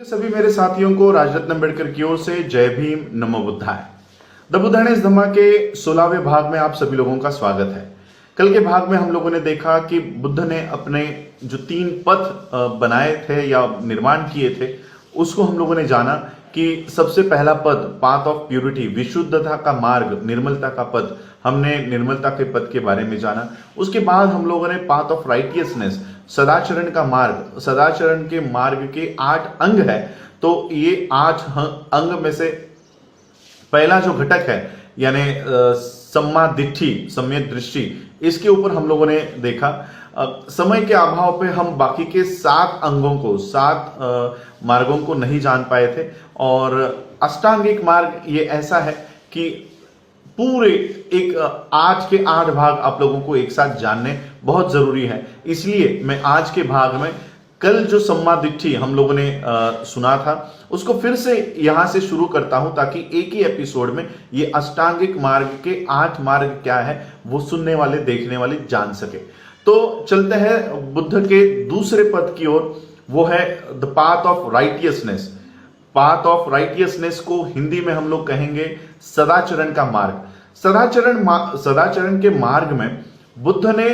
सभी मेरे साथियों को राजरत्न अम्बेडकर की ओर से जय भीम, नमो बुद्धाय। द बुद्धाइज धम्मा के 16वें भाग में आप सभी लोगों का स्वागत है। कल के भाग में हम लोगों ने देखा कि बुद्ध ने अपने जो 3 पथ बनाए थे या निर्माण किए थे, उसको हम लोगों ने जाना कि सबसे पहला पद पाथ ऑफ प्यूरिटी, विशुद्धता का मार्ग, निर्मलता का पद, हमने निर्मलता के पद के बारे में जाना। उसके बाद हम लोगों ने पाथ ऑफ राइटियसनेस, सदाचरण का मार्ग, सदाचरण के मार्ग के 8 अंग है। तो ये 8 अंग में से पहला जो घटक है यानी सम्मा दिट्ठी, सम्यक दृष्टि, इसके ऊपर हम लोगों ने देखा। समय के अभाव पे हम बाकी के 7 अंगों को, 7 मार्गों को नहीं जान पाए थे। और अष्टांगिक मार्ग ये ऐसा है कि पूरे 8 के 8 भाग आप लोगों को एक साथ जानने बहुत जरूरी है। इसलिए मैं आज के भाग में कल जो सम्मा दिट्ठी हम लोगों ने सुना था, उसको फिर से यहां से शुरू करता हूं ताकि एक ही एपिसोड में ये अष्टांगिक मार्ग के 8 मार्ग क्या है वो सुनने वाले, देखने वाले जान सके। तो चलते हैं बुद्ध के दूसरे पद की ओर, वो है the path of righteousness. Path of righteousness को हिंदी में हम लोग कहेंगे सदाचरण का मार्ग। सदाचरण के मार्ग में बुद्ध ने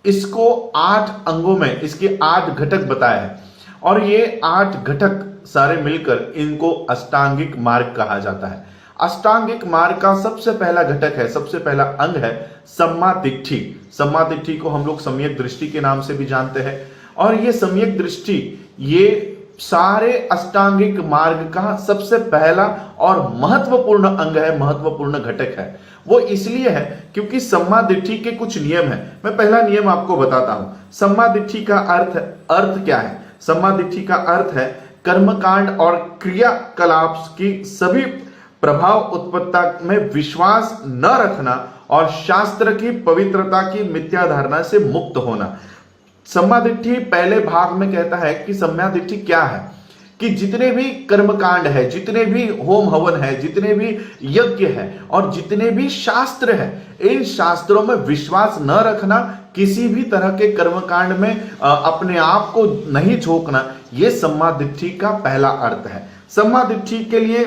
इसको 8 अंगों में इसके 8 घटक बताया है, और ये 8 घटक सारे मिलकर इनको अष्टांगिक मार्ग कहा जाता है। अष्टांगिक मार्ग का सबसे पहला घटक है, सबसे पहला अंग है सम्मा दिट्ठी। सम्मा दिट्ठी को हम लोग सम्यक दृष्टि के नाम से भी जानते हैं। और ये सम्यक दृष्टि ये सारे अष्टांगिक मार्ग का सबसे पहला और महत्वपूर्ण अंग है, महत्वपूर्ण घटक है। वो इसलिए है क्योंकि सम्मा दिट्ठी के कुछ नियम है। मैं पहला नियम आपको बताता हूं। सम्मा दिट्ठी का अर्थ क्या है? सम्मा दिट्ठी का अर्थ है कर्मकांड और क्रियाकलाप की सभी प्रभाव उत्पत्ता में विश्वास न रखना और शास्त्र की पवित्रता की मिथ्या धारणा से मुक्त होना। सम्मा दिट्ठी पहले भाग में कहता है कि सम्मा दिट्ठी क्या है, कि जितने भी कर्मकांड है, जितने भी होम हवन है, जितने भी यज्ञ है और जितने भी शास्त्र है, इन शास्त्रों में विश्वास न रखना, किसी भी तरह के कर्मकांड में अपने आप को नहीं झोंकना, यह सम्मा दिट्ठी का पहला अर्थ है। सम्मा दिट्ठी के लिए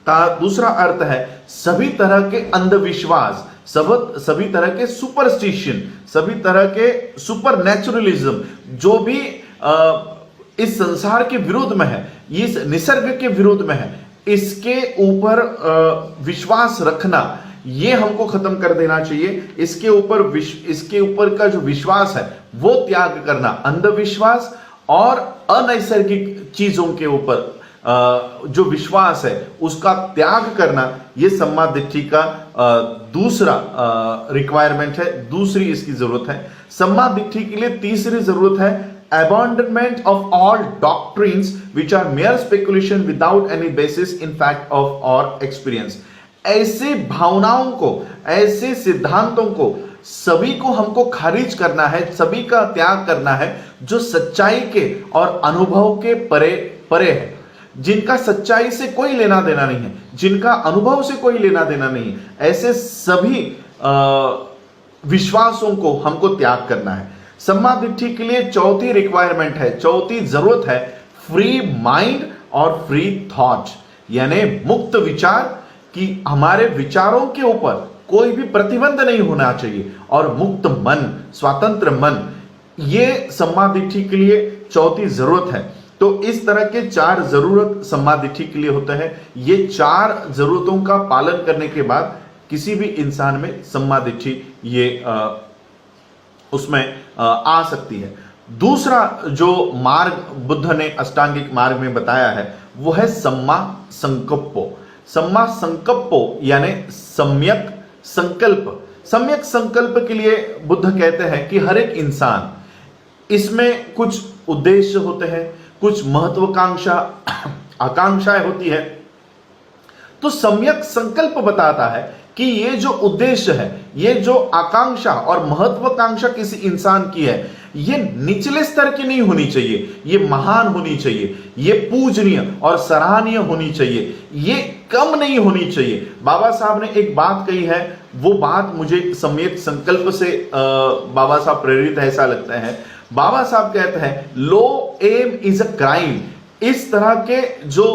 का दूसरा अर्थ है सभी तरह के अंधविश्वास, सभी तरह के सुपरस्टिशन, सभी तरह के सुपर नेचुरलिज्म, जो भी इस संसार के विरोध में है, इस निसर्ग के विरोध में है, इसके ऊपर विश्वास रखना, ये हमको खत्म कर देना चाहिए। इसके ऊपर का जो विश्वास है वो त्याग करना। अंधविश्वास और अनैसर्गिक चीजों के ऊपर जो विश्वास है उसका त्याग करना, यह सम्मा दिट्ठी का दूसरा रिक्वायरमेंट है, दूसरी इसकी जरूरत है। सम्मा दिट्ठी के लिए तीसरी जरूरत है abandonment of all doctrines which are mere speculation without any basis in fact of or experience। ऐसे भावनाओं को, ऐसे सिद्धांतों को, सभी को हमको खारिज करना है, सभी का त्याग करना है जो सच्चाई के और अनुभव के परे है, जिनका सच्चाई से कोई लेना देना नहीं है, जिनका अनुभव से कोई लेना देना नहीं है। ऐसे सभी विश्वासों को हमको त्याग करना है। सम्मा दिट्ठी के लिए चौथी रिक्वायरमेंट है, चौथी जरूरत है फ्री माइंड और फ्री थॉट, यानी मुक्त विचार, कि हमारे विचारों के ऊपर कोई भी प्रतिबंध नहीं होना चाहिए, और मुक्त मन, स्वतंत्र मन, ये सम्मा दिट्ठी के लिए चौथी जरूरत है। तो इस तरह के 4 जरूरत सम्मा दिट्ठी के लिए होते हैं। ये 4 जरूरतों का पालन करने के बाद किसी भी इंसान में सम्मा दिट्ठी ये उसमें आ सकती है। दूसरा जो मार्ग बुद्ध ने अष्टांगिक मार्ग में बताया है वो है सम्मा संकप्पो। सम्मा संकप्पो यानी सम्यक संकल्प। सम्यक संकल्प के लिए बुद्ध कहते हैं कि हर एक इंसान, इसमें कुछ उद्देश्य होते हैं, कुछ महत्वाकांक्षा, आकांक्षाएं होती है। तो सम्यक संकल्प बताता है कि ये जो उद्देश्य है, ये जो आकांक्षा और महत्वाकांक्षा किसी इंसान की है, ये निचले स्तर की नहीं होनी चाहिए, ये महान होनी चाहिए, ये पूजनीय और सराहनीय होनी चाहिए, ये कम नहीं होनी चाहिए। बाबा साहब ने एक बात कही है, वो बात मुझे सम्यक संकल्प से बाबा साहब प्रेरित है ऐसा लगता है। बाबा साहब कहते हैं लो एम इज अ क्राइम, इस तरह के जो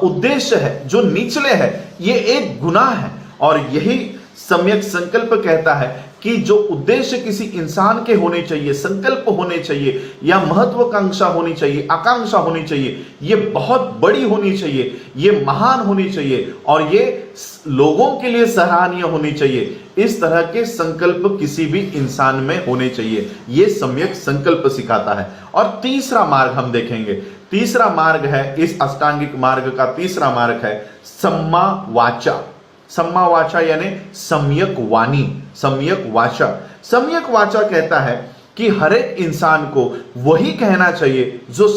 उद्देश्य है, जो निचले है, ये एक गुनाह है। और यही सम्यक संकल्प कहता है कि जो उद्देश्य किसी इंसान के होने चाहिए, संकल्प होने चाहिए या महत्वाकांक्षा होनी चाहिए, आकांक्षा होनी चाहिए, ये बहुत बड़ी होनी चाहिए, ये महान होनी चाहिए और ये लोगों के लिए सराहनीय होनी चाहिए। इस तरह के संकल्प किसी भी इंसान में होने चाहिए, ये सम्यक संकल्प सिखाता है। और तीसरा मार्ग हम देखेंगे, तीसरा मार्ग है, इस अष्टांगिक मार्ग का तीसरा मार्ग है सम्मा वाचा। सम्मा वाचा यानी सम्यक वाणी, सम्यक वाचा। सम्यक वाचा कहता है कि हर एक इंसान को वही कहना चाहिए जो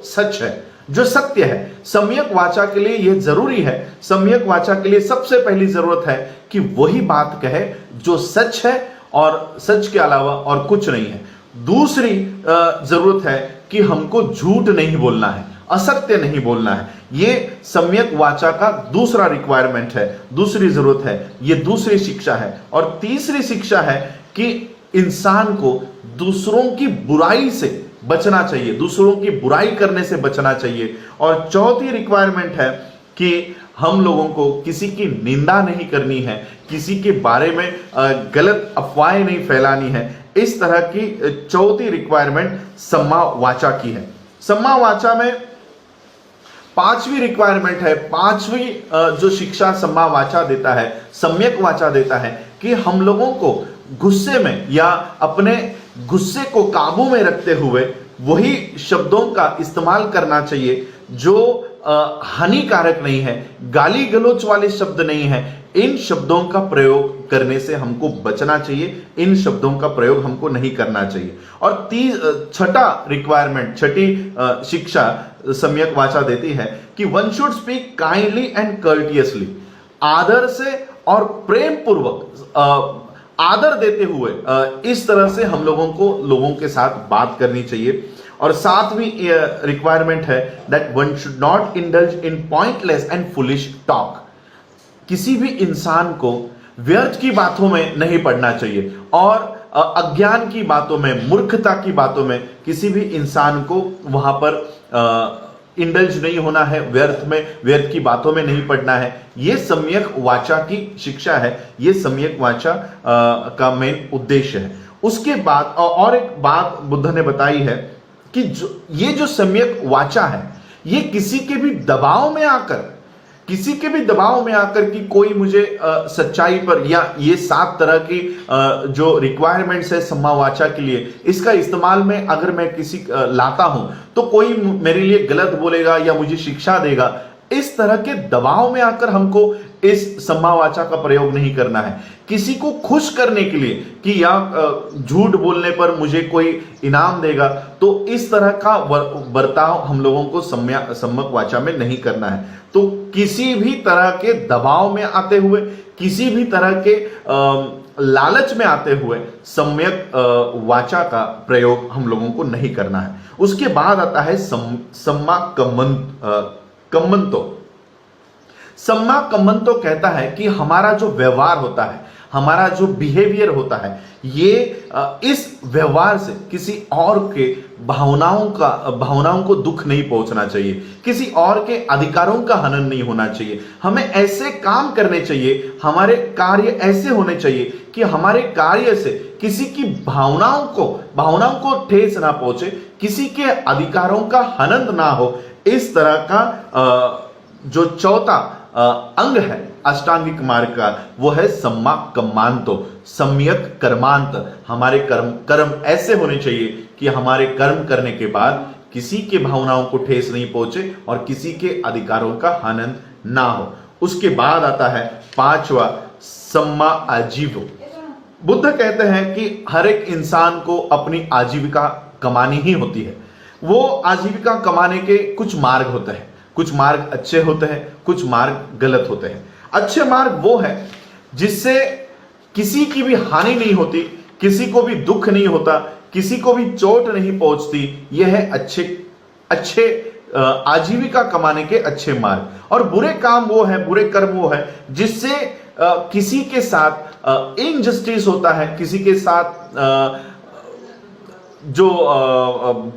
सच है, जो सत्य है। सम्यक वाचा के लिए यह जरूरी है, सम्यक वाचा के लिए सबसे पहली जरूरत है कि वही बात कहे जो सच है और सच के अलावा और कुछ नहीं है। दूसरी जरूरत है कि हमको झूठ नहीं बोलना है, असत्य नहीं बोलना है। ये सम्यक वाचा का दूसरा रिक्वायरमेंट है, दूसरी जरूरत है, ये दूसरी शिक्षा है। और तीसरी शिक्षा है कि इंसान को दूसरों की बुराई से बचना चाहिए, दूसरों की बुराई करने से बचना चाहिए। और चौथी रिक्वायरमेंट है कि हम लोगों को किसी की निंदा नहीं करनी है, किसी के बारे में गलत अफवाहें नहीं फैलानी है। इस तरह की चौथी रिक्वायरमेंट सम्मा वाचा की है। सम्मा वाचा में पांचवी रिक्वायरमेंट है, पांचवी जो शिक्षा सम्मा वाचा देता है, सम्यक वाचा देता है कि हम लोगों को गुस्से में या अपने गुस्से को काबू में रखते हुए वही शब्दों का इस्तेमाल करना चाहिए जो हानिकारक नहीं है, गाली गलौच वाले शब्द नहीं है। इन शब्दों का प्रयोग करने से हमको बचना चाहिए, इन शब्दों का प्रयोग हमको नहीं करना चाहिए। और छठा रिक्वायरमेंट, छठी शिक्षा सम्यक वाचा देती है कि one should speak kindly and courteously. आदर से और प्रेम पूर्वक, आदर देते हुए इस तरह से हम लोगों को लोगों के साथ बात करनी चाहिए। और सातवीं रिक्वायरमेंट है that one should not indulge in pointless and foolish talk. किसी भी इंसान को व्यर्थ की बातों में नहीं पड़ना चाहिए और अज्ञान की बातों में, मूर्खता की बातों में किसी भी इंसान को वहां पर इंडल्ज नहीं होना है, व्यर्थ की बातों में नहीं पड़ना है। यह सम्यक वाचा की शिक्षा है, यह सम्यक वाचा का मेन उद्देश्य है। उसके बाद और एक बात बुद्ध ने बताई है कि ये जो सम्यक वाचा है, ये किसी के भी दबाव में आकर कि कोई मुझे सच्चाई पर, या ये 7 तरह की जो रिक्वायरमेंट्स है सम्मा वाचा के लिए, इसका इस्तेमाल में अगर मैं किसी लाता हूं तो कोई मेरे लिए गलत बोलेगा या मुझे शिक्षा देगा, इस तरह के दबाव में आकर हमको इस सम्मा वाचा का प्रयोग नहीं करना है। किसी को खुश करने के लिए कि या झूठ बोलने पर मुझे कोई इनाम देगा, तो इस तरह का बर्ताव हम लोगों को सम्यक वाचा में नहीं करना है। तो किसी भी तरह के दबाव में आते हुए, किसी भी तरह के लालच में आते हुए सम्यक वाचा का प्रयोग हम लोगों को नहीं करना है। उसके बाद आता है सम्मा कम्मंतो। सम्मा कम्मंतो कहता है कि हमारा जो व्यवहार होता है, हमारा जो बिहेवियर होता है, ये इस व्यवहार से किसी और के भावनाओं को दुख नहीं पहुंचना चाहिए, किसी और के अधिकारों का हनन नहीं होना चाहिए। हमें ऐसे काम करने चाहिए, हमारे कार्य ऐसे होने चाहिए कि हमारे कार्य से किसी की भावनाओं को ठेस ना पहुंचे, किसी के अधिकारों का हनन ना हो। इस तरह का जो चौथा अंग है अष्टांगिक मार्ग का, वो है सम्मा कम्मांतो, सम्यक कर्मांत। हमारे कर्म ऐसे होने चाहिए कि हमारे कर्म करने के बाद किसी के भावनाओं को ठेस नहीं पहुंचे और किसी के अधिकारों का हनन ना हो। उसके बाद आता है पांचवा सम्मा आजीवो। बुद्ध कहते हैं कि हर एक इंसान को अपनी आजीविका कमानी ही होती है। वो आजीविका कमाने के कुछ मार्ग होते हैं, कुछ मार्ग अच्छे होते हैं, कुछ मार्ग गलत होते हैं। अच्छे मार्ग वो है जिससे किसी की भी हानि नहीं होती, किसी को भी दुख नहीं होता, किसी को भी चोट नहीं पहुंचती। यह है अच्छे आजीविका कमाने के अच्छे मार्ग। और बुरे कर्म वो है जिससे किसी के साथ इनजस्टिस होता है, किसी के साथ जो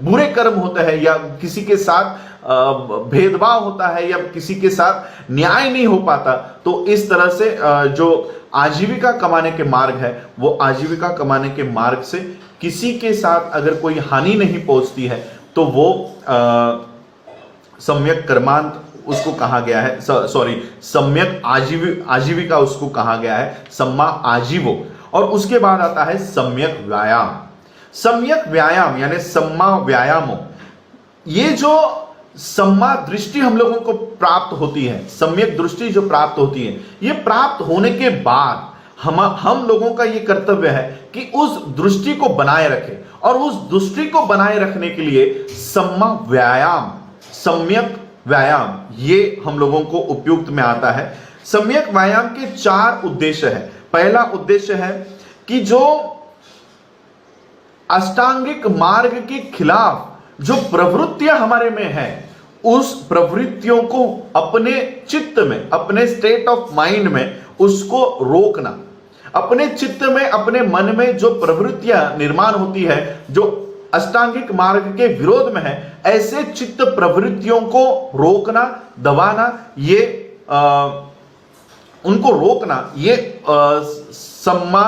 बुरे कर्म होते हैं या किसी के साथ भेदभाव होता है या किसी के साथ न्याय नहीं हो पाता, तो इस तरह से जो आजीविका कमाने के मार्ग है, वो आजीविका कमाने के मार्ग से किसी के साथ अगर कोई हानि नहीं पहुंचती है तो वो सम्यक कर्मांत उसको कहा गया है, सम्यक आजीविका उसको कहा गया है, सम्मा आजीवो। और उसके बाद आता है सम्यक व्यायाम। सम्यक व्यायाम यानी सम्मा व्यायामो। ये जो सम्मा दृष्टि हम लोगों को प्राप्त होती है, सम्यक दृष्टि जो प्राप्त होती है, ये प्राप्त होने के बाद हम लोगों का ये कर्तव्य है कि उस दृष्टि को बनाए रखें, और उस दृष्टि को बनाए रखने के लिए सम्मा व्यायाम, सम्यक व्यायाम, ये हम लोगों को उपयुक्त में आता है। सम्यक व्यायाम के 4 उद्देश्य है। पहला उद्देश्य है कि जो अष्टांगिक मार्ग के खिलाफ जो प्रवृत्तियां हमारे में है, उस प्रवृत्तियों को अपने चित्त में, अपने स्टेट ऑफ माइंड में उसको रोकना। अपने चित्त में, अपने मन में जो प्रवृत्तियां निर्माण होती है जो अष्टांगिक मार्ग के विरोध में है, ऐसे चित्त प्रवृत्तियों को रोकना, दबाना, ये उनको रोकना, ये सम्मा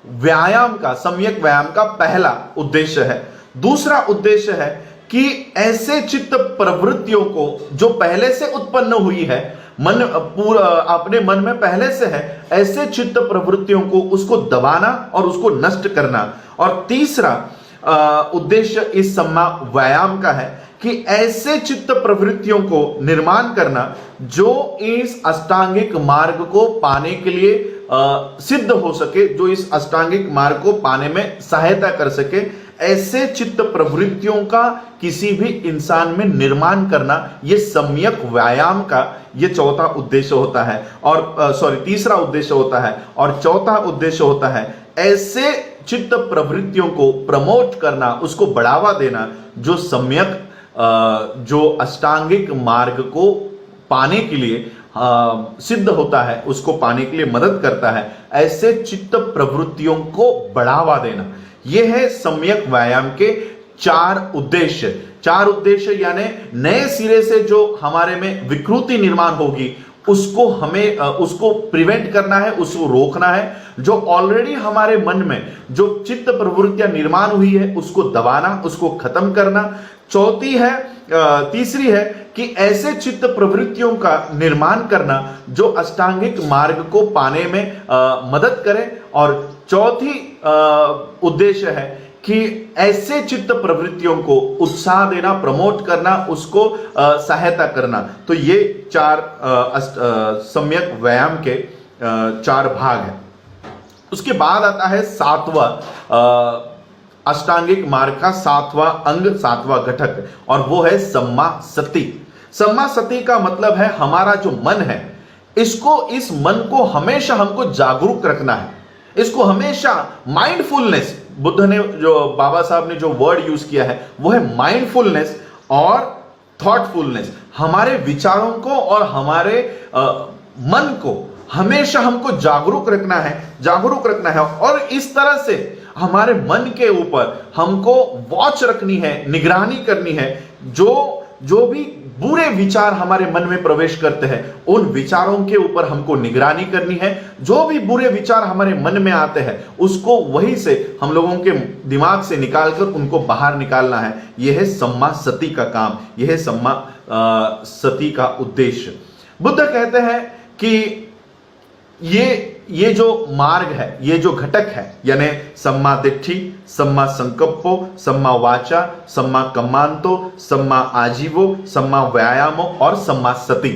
व्यायाम का, सम्यक व्यायाम का पहला उद्देश्य है। दूसरा उद्देश्य है कि ऐसे चित्त प्रवृत्तियों को जो पहले से उत्पन्न हुई है, मन पूरा अपने मन में पहले से है, ऐसे चित्त प्रवृत्तियों को उसको दबाना और उसको नष्ट करना। और तीसरा उद्देश्य इस सम्मा व्यायाम का है कि ऐसे चित्त प्रवृत्तियों को निर्माण करना जो इस अष्टांगिक मार्ग को पाने के लिए सिद्ध हो सके, जो इस अष्टांगिक मार्ग को पाने में सहायता कर सके। ऐसे चित्त प्रवृत्तियों का किसी भी इंसान में निर्माण करना, ये सम्यक व्यायाम का ये चौथा उद्देश्य होता है। और तीसरा उद्देश्य होता है। और चौथा उद्देश्य होता है ऐसे चित्त प्रवृत्तियों को प्रमोट करना, उसको बढ़ावा देना, जो सम्यक जो अष्टांगिक मार्ग को पाने के लिए सिद्ध होता है, उसको पाने के लिए मदद करता है। ऐसे चित्त प्रवृत्तियों को बढ़ावा देना, यह है सम्यक व्यायाम के 4 उद्देश्य। 4 उद्देश्य यानी नए सिरे से जो हमारे में विकृति निर्माण होगी, उसको हमें उसको प्रिवेंट करना है, उसको रोकना है। जो ऑलरेडी हमारे मन में जो चित्त प्रवृत्तियां निर्माण हुई है, उसको दबाना, उसको खत्म करना। तीसरी है कि ऐसे चित्त प्रवृत्तियों का निर्माण करना जो अष्टांगिक मार्ग को पाने में मदद करे। और चौथी उद्देश्य है कि ऐसे चित्त प्रवृत्तियों को उत्साह देना, प्रमोट करना, उसको सहायता करना। तो ये 4 सम्यक व्यायाम के 4 भाग हैं। उसके बाद आता है 7वां अष्टांगिक मार्ग का 7वां अंग, 7वां घटक, और वो है सम्मा सति। सम्मा सति का मतलब है हमारा जो मन है, इस मन को हमेशा हमको जागरूक रखना है, इसको हमेशा माइंडफुलनेस, बुद्ध ने जो बाबा साहब ने जो वर्ड यूज किया है वो है माइंडफुलनेस और थॉटफुलनेस। हमारे विचारों को और हमारे मन को हमेशा हमको जागरूक रखना है। और इस तरह से हमारे मन के ऊपर हमको वॉच रखनी है, निगरानी करनी है। जो भी बुरे विचार हमारे मन में प्रवेश करते हैं, उन विचारों के ऊपर हमको निगरानी करनी है। जो भी बुरे विचार हमारे मन में आते हैं, उसको वहीं से हम लोगों के दिमाग से निकालकर उनको बाहर निकालना है। यह है सम्मा सति का काम, यह है सम्मा सति का उद्देश्य। बुद्ध कहते हैं कि ये जो मार्ग है, ये जो घटक है, यानी सम्मा दिट्ठी, सम्मा संकप्पो, सम्मा वाचा, सम्मा कम्मांतो, सम्मा आजीवो, सम्मा व्यायामो और सम्मा सति,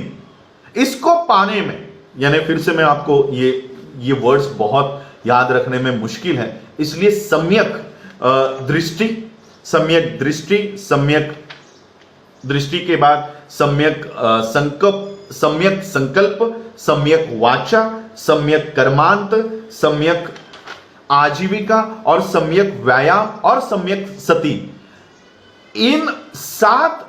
इसको पाने में, यानी फिर से मैं आपको ये वर्ड्स बहुत याद रखने में मुश्किल है, इसलिए सम्यक दृष्टि के बाद सम्यक संकल्प, सम्यक वाचा, सम्यक कर्मांत, सम्यक आजीविका और सम्यक व्यायाम और सम्यक सति। इन 7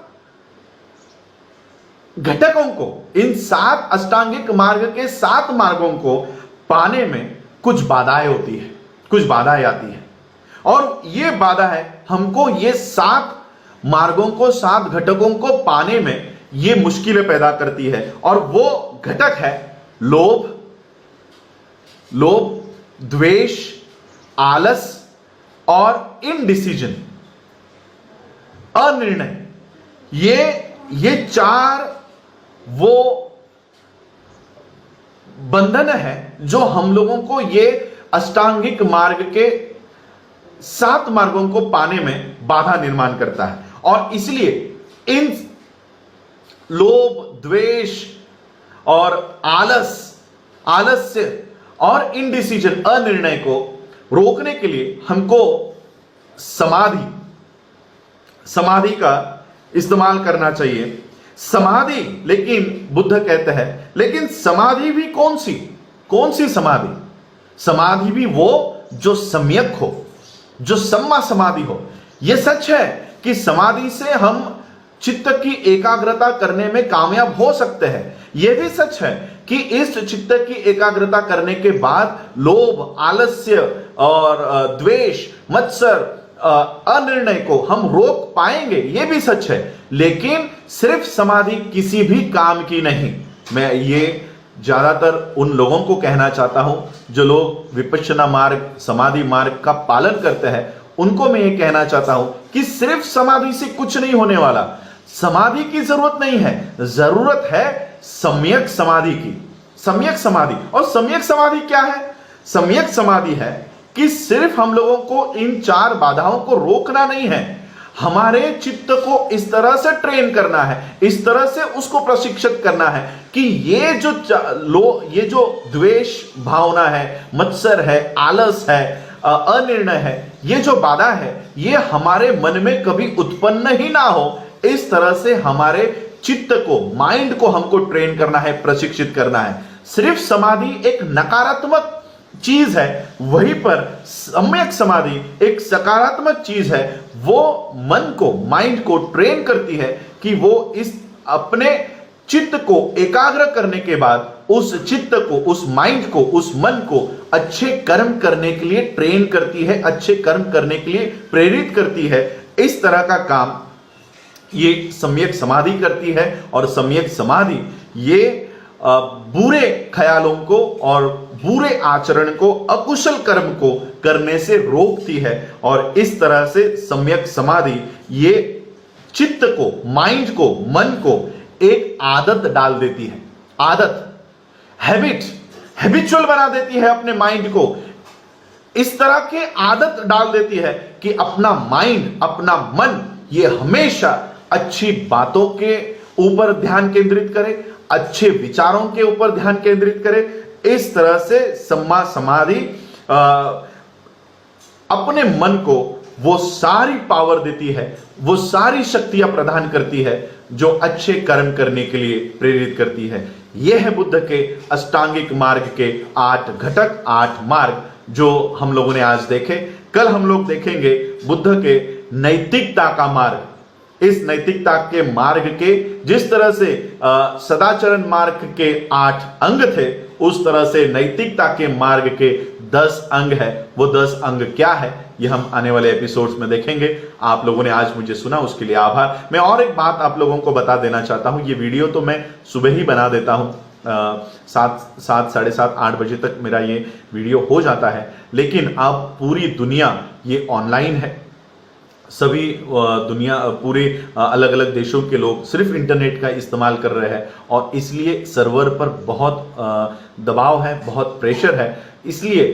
घटकों को, इन 7 अष्टांगिक मार्ग के 7 मार्गों को पाने में कुछ बाधाएं होती है, कुछ बाधाएं आती है। और ये बाधा है हमको ये 7 मार्गों को, 7 घटकों को पाने में ये मुश्किलें पैदा करती है। और वो घटक है लोभ, द्वेष, आलस और इनडिसीजन, अनिर्णय। ये 4 वो बंधन है जो हम लोगों को ये अष्टांगिक मार्ग के 7 मार्गों को पाने में बाधा निर्माण करता है। और इसलिए इन लोभ, द्वेष और आलस्य और इनडिसीजन, अनिर्णय को रोकने के लिए हमको समाधि का इस्तेमाल करना चाहिए। समाधि, लेकिन बुद्ध कहते हैं, लेकिन समाधि भी कौन सी समाधि? समाधि भी वो जो सम्यक हो, जो सम्मा समाधि हो। यह सच है कि समाधि से हम चित्त की एकाग्रता करने में कामयाब हो सकते हैं। यह भी सच है कि इस चित्त की एकाग्रता करने के बाद लोभ, आलस्य और द्वेष, मत्सर, अनिर्णय को हम रोक पाएंगे। यह भी सच है, लेकिन सिर्फ समाधि किसी भी काम की नहीं। मैं ये ज्यादातर उन लोगों को कहना चाहता हूं जो लोग विपश्यना मार्ग, समाधि मार्ग का पालन करते हैं। उनको मैं ये कहना चाहता हूं कि सिर्फ समाधि से कुछ नहीं होने वाला। समाधि की जरूरत नहीं है, जरूरत है सम्यक समाधि की। सम्यक समाधि, और सम्यक समाधि क्या है? सम्यक समाधि है कि सिर्फ हम लोगों को इन 4 बाधाओं को रोकना नहीं है, हमारे चित्त को इस तरह से ट्रेन करना है, इस तरह से उसको प्रशिक्षित करना है कि ये जो द्वेष भावना है, मत्सर है, आलस है, अनिर्णय है, ये जो बाधा है, ये हमारे मन में कभी उत्पन्न ही ना हो। इस तरह से हमारे चित्त को, माइंड को हमको ट्रेन करना है, प्रशिक्षित करना है। सिर्फ समाधि एक नकारात्मक चीज है, वहीं पर सम्यक समाधि एक सकारात्मक चीज है। वो मन को, माइंड को ट्रेन करती है कि वो इस अपने चित्त को एकाग्र करने के बाद उस चित्त को, उस माइंड को, उस मन को अच्छे कर्म करने के लिए ट्रेन करती है, अच्छे कर्म करने के लिए प्रेरित करती है। इस तरह का काम ये सम्यक समाधि करती है। और सम्यक समाधि ये बुरे ख्यालों को और बुरे आचरण को, अकुशल कर्म को करने से रोकती है। और इस तरह से सम्यक समाधि ये चित्त को, माइंड को, मन को एक आदत डाल देती है। आदत, हैबिचुअल बना देती है अपने माइंड को। इस तरह के आदत डाल देती है कि अपना माइंड, अपना मन ये हमेशा अच्छी बातों के ऊपर ध्यान केंद्रित करे, अच्छे विचारों के ऊपर ध्यान केंद्रित करे। इस तरह से सम्मा समाधि अपने मन को वो सारी पावर देती है, वो सारी शक्तियां प्रदान करती है जो अच्छे कर्म करने के लिए प्रेरित करती है। यह है बुद्ध के अष्टांगिक मार्ग के 8 घटक, 8 मार्ग जो हम लोगों ने आज देखे। कल हम लोग देखेंगे बुद्ध के नैतिकता का मार्ग। इस नैतिकता के मार्ग के जिस तरह से सदाचरण मार्ग के 8 अंग थे, उस तरह से नैतिकता के मार्ग के 10 अंग है। वो 10 अंग क्या है, ये हम आने वाले एपिसोड्स में देखेंगे। आप लोगों ने आज मुझे सुना, उसके लिए आभार। मैं और एक बात आप लोगों को बता देना चाहता हूं। ये वीडियो तो मैं सुबह ही बना देता हूं, 7, साढ़े 7, 8 बजे तक मेरा ये वीडियो हो जाता है। लेकिन अब पूरी दुनिया ये ऑनलाइन है। सभी दुनिया, पूरे अलग अलग देशों के लोग सिर्फ इंटरनेट का इस्तेमाल कर रहे हैं और इसलिए सर्वर पर बहुत दबाव है, बहुत प्रेशर है। इसलिए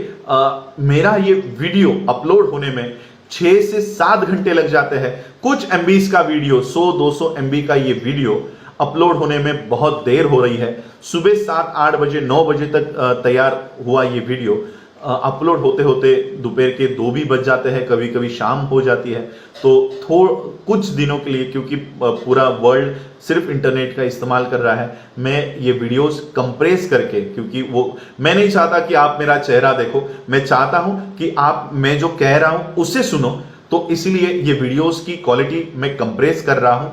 मेरा ये वीडियो अपलोड होने में 6 से 7 घंटे लग जाते हैं। कुछ एमबीज का वीडियो, 100-200 एमबी का ये वीडियो अपलोड होने में बहुत देर हो रही है। सुबह 7-8 बजे, 9 बजे तक तैयार हुआ ये वीडियो, अपलोड होते होते दोपहर के 2 भी बज जाते हैं, कभी कभी शाम हो जाती है। तो कुछ दिनों के लिए, क्योंकि पूरा वर्ल्ड सिर्फ इंटरनेट का इस्तेमाल कर रहा है, मैं ये वीडियोस कंप्रेस करके, क्योंकि वो मैं नहीं चाहता कि आप मेरा चेहरा देखो, मैं चाहता हूं कि आप मैं जो कह रहा हूं उसे सुनो। तो इसीलिए ये वीडियोस की क्वालिटी मैं कंप्रेस कर रहा हूं,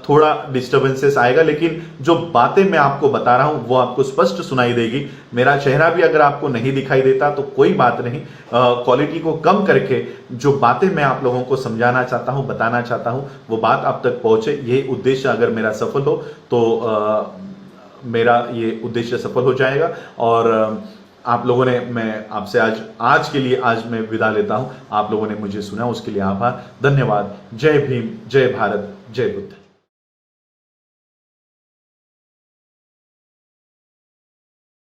थोड़ा डिस्टर्बेंसेस आएगा, लेकिन जो बातें मैं आपको बता रहा हूं वो आपको स्पष्ट सुनाई देगी। मेरा चेहरा भी अगर आपको नहीं दिखाई देता तो कोई बात नहीं, क्वालिटी को कम करके जो बातें मैं आप लोगों को समझाना चाहता हूं, बताना चाहता हूं, वो बात आप तक पहुंचे। ये उद्देश्य अगर मेरा सफल हो तो मेरा ये उद्देश्य सफल हो जाएगा। और आप लोगों ने, मैं आपसे आज के लिए आज मैं विदा लेता हूं। आप लोगों ने मुझे सुना, उसके लिए आभार, धन्यवाद। जय भीम, जय भारत, जय बुद्ध।